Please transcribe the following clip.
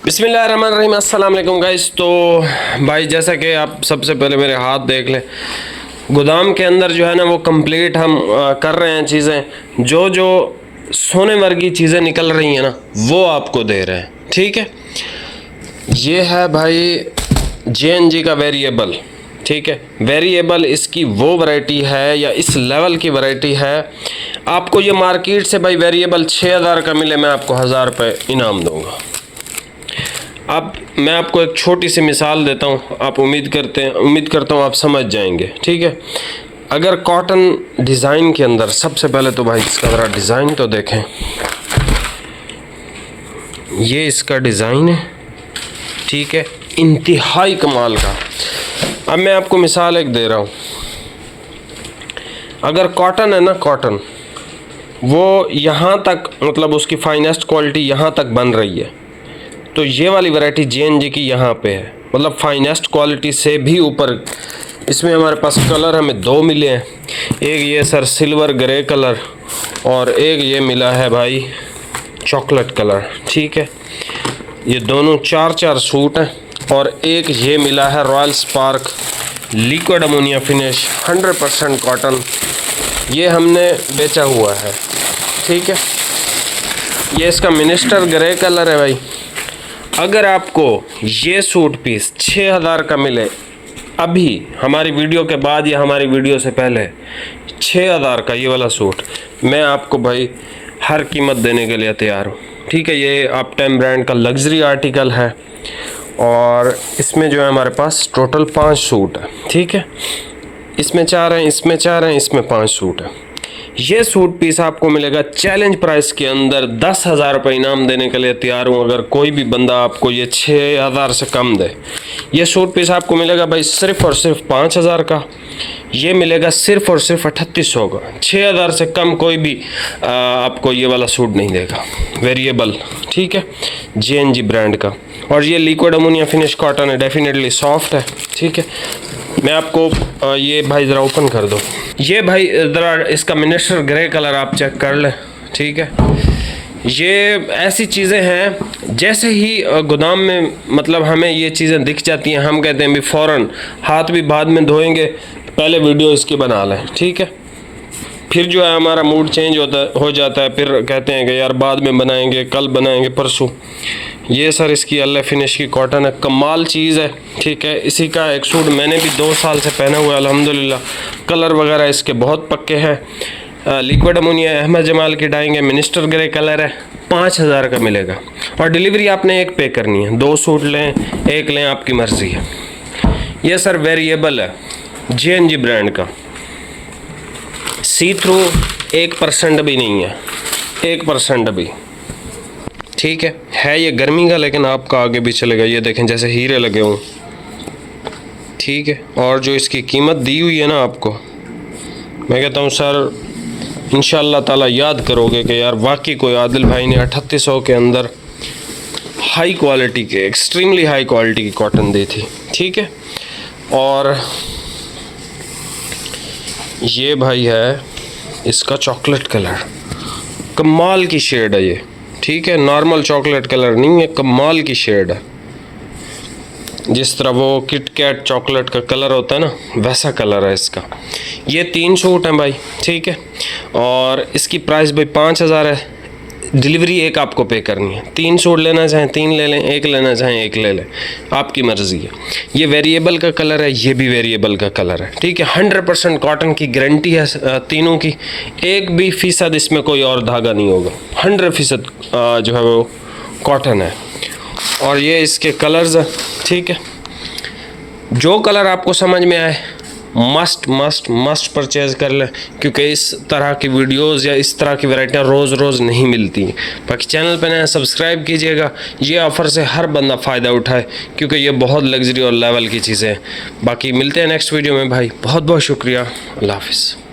बिस्मिल्लाहिर्रहमानिर्रहीम, अस्सलाम वालेकुम गाइस। तो भाई जैसा कि आप सबसे पहले मेरे हाथ देख लें, गोदाम के अंदर जो है ना वो कंप्लीट हम कर रहे हैं चीज़ें। जो जो सोने वर्गी चीज़ें निकल रही हैं ना वो आपको दे रहे हैं। ठीक है, ये है भाई JNG का वेरिएबल। ठीक है, वेरिएबल इसकी वो वैरायटी है या इस लेवल की वैरायटी है। आपको ये मार्केट से भाई वेरिएबल 6000 का मिले, मैं आपको 1000 रुपये इनाम दूँगा। अब मैं आपको एक छोटी सी मिसाल देता हूँ, आप उम्मीद करता हूँ आप समझ जाएंगे। ठीक है, अगर कॉटन डिज़ाइन के अंदर सबसे पहले तो भाई इसका ज़रा डिज़ाइन तो देखें। ये इसका डिज़ाइन है, ठीक है, इंतहाई कमाल का। अब मैं आपको मिसाल एक दे रहा हूँ। अगर कॉटन है ना, कॉटन वो यहाँ तक मतलब उसकी फाइनेस्ट क्वालिटी यहाँ तक बन रही है, तो ये वाली वैरायटी JNG की यहाँ पे है, मतलब फाइनेस्ट क्वालिटी से भी ऊपर। इसमें हमारे पास कलर हमें दो मिले हैं, एक ये सर सिल्वर ग्रे कलर और एक ये मिला है भाई चॉकलेट कलर। ठीक है, ये दोनों 4 सूट हैं और एक ये मिला है royal spark liquid ammonia finish 100% cotton, ये हमने बेचा हुआ है। ठीक है, ये इसका मिनिस्टर ग्रे कलर है भाई। अगर आपको ये सूट पीस 6000 का मिले अभी हमारी वीडियो के बाद या हमारी वीडियो से पहले, 6000 का ये वाला सूट मैं आपको भाई हर कीमत देने के लिए तैयार हूँ। ठीक है, ये अपटाइम ब्रांड का लग्जरी आर्टिकल है और इसमें जो है हमारे पास टोटल 5 सूट है। ठीक है, इसमें 4 हैं, इसमें 4 हैं, इसमें 5 सूट है। ये सूट पीस आपको मिलेगा चैलेंज प्राइस के अंदर 10,000 रुपये इनाम देने के लिए तैयार हूँ। अगर कोई भी बंदा आपको ये 6000 से कम दे, ये सूट पीस आपको मिलेगा भाई सिर्फ़ और सिर्फ 5000 का। ये मिलेगा सिर्फ़ और सिर्फ 3800 का। 6000 से कम कोई भी आपको ये वाला सूट नहीं देगा, वेरिएबल। ठीक है, JNG ब्रांड का, और ये लिक्विड अमोनिया फिनिश कॉटन है, डेफिनेटली सॉफ्ट है। ठीक है, मैं आपको ये भाई ज़रा ओपन कर दो। ये भाई ज़रा इसका मिनिस्टर ग्रे कलर आप चेक कर लें। ठीक है, ये ऐसी चीज़ें हैं जैसे ही गोदाम में मतलब हमें ये चीज़ें दिख जाती हैं, हम कहते हैं भी फ़ौरन हाथ भी बाद में धोएंगे, पहले वीडियो इसकी बना लें। ठीक है, फिर जो है हमारा मूड चेंज हो जाता है, फिर कहते हैं कि यार बाद में बनाएंगे, कल बनाएंगे, परसों। ये सर इसकी अल्लाह फिनिश की कॉटन है, कमाल चीज़ है। ठीक है, इसी का एक सूट मैंने भी 2 साल से पहना हुआ है अल्हम्दुलिल्लाह। कलर वगैरह इसके बहुत पक्के हैं। लिक्विड अमोनिया अहमद जमाल की डाइंग है, मिनिस्टर ग्रे कलर है, 5000 का मिलेगा। और डिलीवरी आपने एक पे करनी है, 2 सूट लें, एक लें, आपकी मर्ज़ी है। ये सर वेरिएबल है, JNG ब्रांड का, सी थ्रू 1% भी नहीं है, 1% भी। ठीक है ये गर्मी का, लेकिन आपका आगे भी चलेगा। ये देखें जैसे हीरे लगे हों। ठीक है, और जो इसकी कीमत दी हुई है ना आपको, मैं कहता हूँ सर इंशाअल्लाह ताला याद करोगे कि यार वाकई कोई आदिल भाई ने 3800 के अंदर हाई क्वालिटी के, एक्सट्रीमली हाई क्वालिटी की कॉटन दी थी। ठीक है, और ये भाई है इसका चॉकलेट कलर, कमाल की शेड है ये। ठीक है, नॉर्मल चॉकलेट कलर नहीं है, कमाल की शेड है। जिस तरह वो किटकैट चॉकलेट का कलर होता है ना, वैसा कलर है इसका। ये 3 सूट हैं भाई। ठीक है, और इसकी प्राइस भाई 5000 है। डिलीवरी एक आपको पे करनी है। 3 सूट लेना चाहें 3 ले लें, एक लेना चाहें एक ले लें, आपकी मर्ज़ी है। ये वेरिएबल का कलर है, ये भी वेरिएबल का कलर है। ठीक है, 100% कॉटन की गारंटी है तीनों की, एक भी फ़ीसद इसमें कोई और धागा नहीं होगा, 100% जो है वो कॉटन है। और ये इसके कलर्स हैं। ठीक है, जो कलर आपको समझ में आए मस्ट परचेज़ कर लें, क्योंकि इस तरह की वीडियोस या इस तरह की वैरायटियाँ रोज़ नहीं मिलती। बाकी चैनल पर नया सब्सक्राइब कीजिएगा, ये ऑफ़र से हर बंदा फ़ायदा उठाए, क्योंकि ये बहुत लग्जरी और लेवल की चीज़ें हैं। बाकी मिलते हैं नेक्स्ट वीडियो में भाई, बहुत बहुत शुक्रिया, अल्लाह हाफ़िज़।